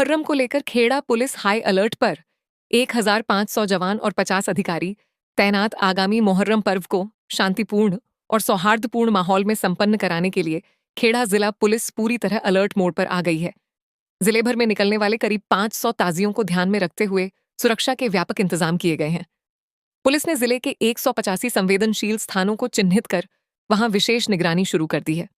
मुहर्रम को लेकर Kheda police high alert पर 1500 जवान और 50 अधिकारी तैनात। आगामी मुहर्रम पर्व को शांतिपूर्ण और सौहार्दपूर्ण माहौल में संपन्न कराने के लिए खेड़ा जिला पुलिस पूरी तरह अलर्ट मोड पर आ गई है। जिले भर में निकलने वाले करीब 500 ताजियों को ध्यान में रखते हुए सुरक्षा के व्यापक इंतजाम किए गए हैं। पुलिस ने जिले के 185 संवेदनशील स्थानों को चिन्हित कर वहां विशेष निगरानी शुरू कर दी है।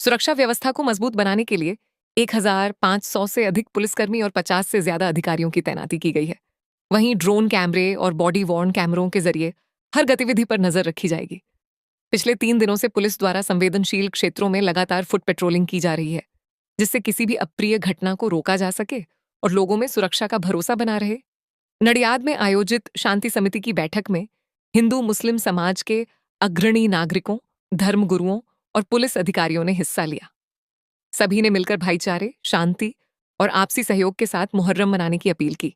सुरक्षा व्यवस्था को मजबूत बनाने के लिए 1500 से अधिक पुलिसकर्मी और 50 से ज्यादा अधिकारियों की तैनाती की गई है। वहीं ड्रोन कैमरे और बॉडी वॉर्न कैमरों के जरिए हर गतिविधि पर नजर रखी जाएगी। पिछले 3 दिनों से पुलिस द्वारा संवेदनशील क्षेत्रों में लगातार फुट पेट्रोलिंग की जा रही है, जिससे किसी भी अप्रिय घटना को रोका जा सके और लोगों में सुरक्षा का भरोसा बना रहे। नडियाद में आयोजित शांति समिति की बैठक में हिंदू मुस्लिम समाज के अग्रणी नागरिकों, धर्मगुरुओं और पुलिस अधिकारियों ने हिस्सा लिया। सभी ने मिलकर भाईचारे, शांति और आपसी सहयोग के साथ मुहर्रम मनाने की अपील की।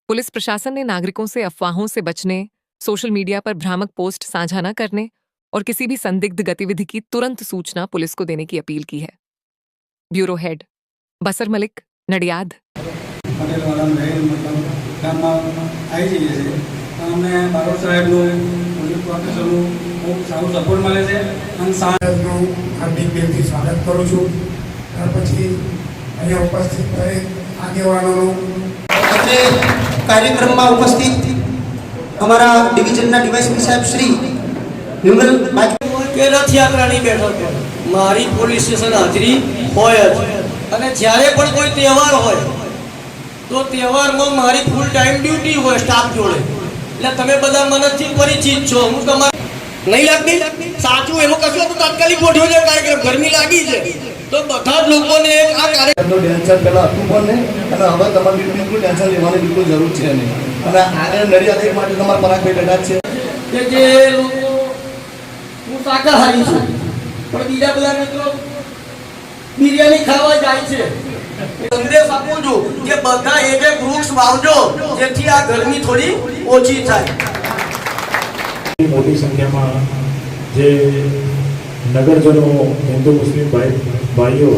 पुलिस प्रशासन ने नागरिकों से अफवाहों से बचने, सोशल मीडिया पर भ्रामक पोस्ट साझा न करने और किसी भी संदिग्ध गतिविधि की तुरंत सूचना पुलिस को देने की अपील की है। ब्यूरो हेड बसर मलिक, नडियाद। સપોર્ટ મળે છે અને સાહેબનું હાર્દિક દિલથી સ્વાગત કરું છું। ત્યાર પછી અહીંયા ઉપસ્થિત દરેક આગેવાનોનું આજે કાર્યક્રમમાં ઉપસ્થિત અમારા ડિવિઝનના ડીવાયએસપી સાહેબ શ્રી નિર્મલ કે રથયાત્રાની બેઠક મારી પોલીસ સ્ટેશન હાજરી હોય જ, અને જ્યારે પણ કોઈ તહેવાર હોય તો તહેવારમાં મારી ફૂલ ટાઈમ ડ્યુટી હોય સ્ટાફ જોડે। એટલે તમે બધા મનથી પરિચિત છો। હું તમારા नहीं लगती साचू एवं कशो तो तात्कालिक गोठ्यो जे कार्यक्रम गर्मी लागी छे तो બધા જ લોકોને આ કાર્યક્રમનો ટેન્શન પહેલા હતું પણ ને, અને હવે તમારે બિલકુલ ટેન્શન લેવાની બિલકુલ જરૂર છે નહીં। અને આગળ નડિયાદ એક માટે તમારા પરાગભાઈ બેઠા છે કે જે લોકો હું શાકાહારી છું પણ બીજા બધા મિત્રો બિરયાની ખાવા જાય છે। સંદેશ આપું છું કે બધા એક એક વૃક્ષ વાવજો જેથી આ ગરમી થોડી ઓછી થાય। मोटी संख्या में जे नगरजनों हिंदू मुस्लिम भाईओ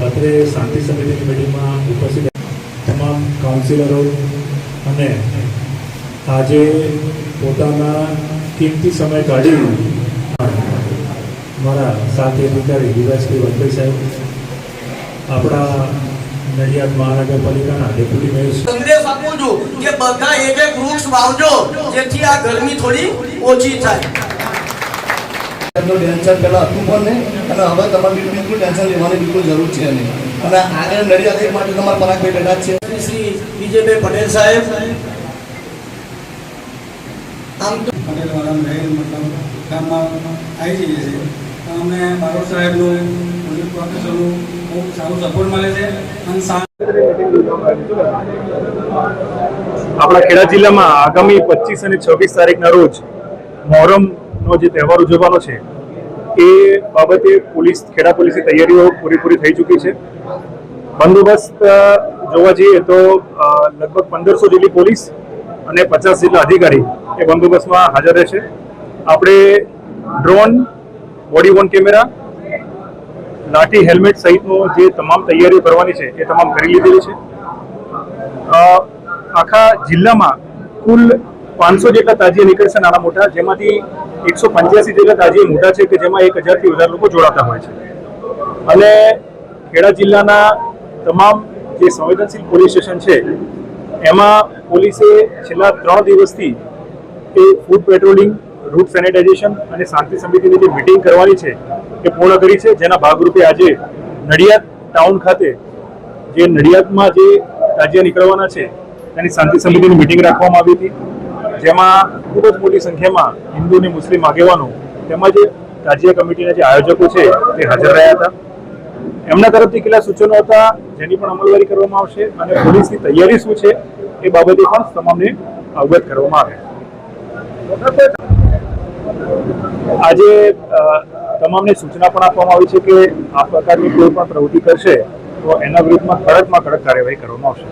अत्रे शांति समिति की मीटिंग में उपस्थित तमाम काउंसिलरों अने आजे पोताना कीमती समय काढ़ी मारा साथी अधिकारी डीवायएसपी वनभाई साहेब, अपना नडियाद महानगरपालिका डेप्यूटी मेयर संदेश आपू छू के बधा एक एक वृक्ष वावजो जेथी आ गर्मी थोड़ी ओછી થાય। ટેન્શન પહેલા હતું પણ ને, અને હવે તમારે બિલકુલ ટેન્શન લેવાની બિલકુલ જરૂર છે નહીં। અને આગળ નડિયાદ એક માટે તમારા પરાગભાઈ બેઠા છે શ્રી વિજયભાઈ પટેલ સાહેબ। આમ તો પટેલ વાળા રહેલ મતલબ ગામમાં આવી જઈએ છીએ તો અમને બારોટ સાહેબનું પોલીસ પ્રોફેસરનું ખૂબ સારું સપોર્ટ મળે છે। અને આપણા ખેડા જિલ્લામાં આગામી 25 અને 26 તારીખના રોજ મોહરમનો જે તહેવાર ઉજવવાનો છે એ બાબતે ખેડા પોલીસની તૈયારીઓ પૂરી થઈ ચૂકી છે। બંદોબસ્ત જોવા જઈએ તો લગભગ 1500 જેટલી પોલીસ અને 50 જેટલા અધિકારી એ બંદોબસ્તમાં હાજર રહેશે। આપણે ડ્રોન, બોડી વોર્ન કેમેરા, લાઠી, હેલ્મેટ સહિતનો જે તમામ તૈયારીઓ કરવાની છે એ તમામ કરી લીધેલી છે। આખા જિલ્લામાં કુલ 500 જેટલા તાજીયા નીકળશે નાના મોટા, જેમાંથી 185 જેટલા તાજીયા મોટા છે કે જેમાં 1000 થી વધારે લોકો જોડાતા હોય છે। અને ખેડા જિલ્લાના તમામ જે સંવેદનશીલ પોલીસ સ્ટેશન છે એમાં પોલીસે છેલ્લા 3 દિવસથી એ ફૂડ પેટ્રોલિંગ, રૂટ સેનિટાઇઝેશન અને શાંતિ સમિતિની જે મિટિંગ કરવાની છે એ પૂર્ણ કરી છે। જેના ભાગરૂપે આજે નડિયાદ ટાઉન ખાતે જે નડિયાદમાં જે તાજીયા નીકળવાના છે તેની શાંતિ સમિતિની મિટિંગ રાખવામાં આવી હતી, જેમાં ખૂબ જ મોટી સંખ્યામાં હિન્દુ અને મુસ્લિમ આગેવાનો તેમજ તાજીયા કમિટીના જે આયોજકો છે તે હાજર રહ્યા હતા। એમના તરફથી કેટલા સૂચનો હતા જેની પણ અમલવારી કરવામાં આવશે અને પોલીસની તૈયારી શું છે એ બાબતે પણ તમામને અવગત કરવામાં આવે। આજે તમામને સૂચના પણ આપવામાં આવી છે કે આ પ્રકારની કોઈ પણ પ્રવૃત્તિ કરશે તો એના વિરુદ્ધમાં કડકમાં કડક કાર્યવાહી કરવામાં આવશે।